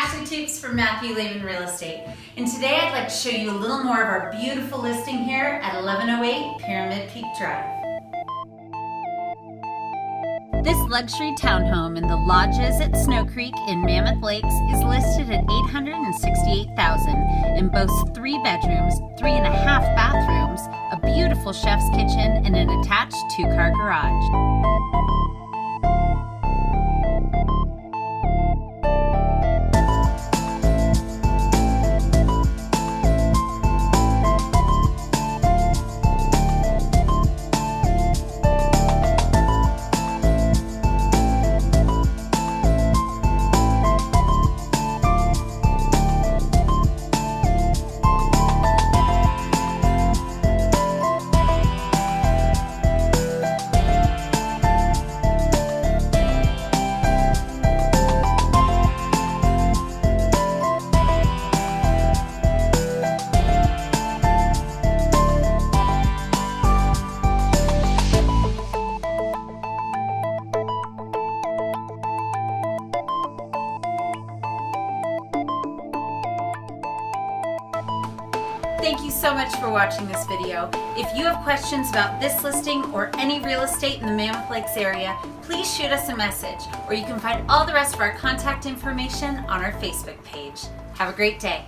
Ashley Toups from Matthew Lehman Real Estate, and today I'd like to show you a little more of our beautiful listing here at 1108 Pyramid Peak Drive. This luxury townhome in the lodges at Snowcreek in Mammoth Lakes is listed at $868,000 and boasts 3 bedrooms, 3.5 bathrooms, a beautiful chef's kitchen, and an attached 2-car garage. Thank you so much for watching this video. If you have questions about this listing or any real estate in the Mammoth Lakes area, please shoot us a message, or you can find all the rest of our contact information on our Facebook page. Have a great day.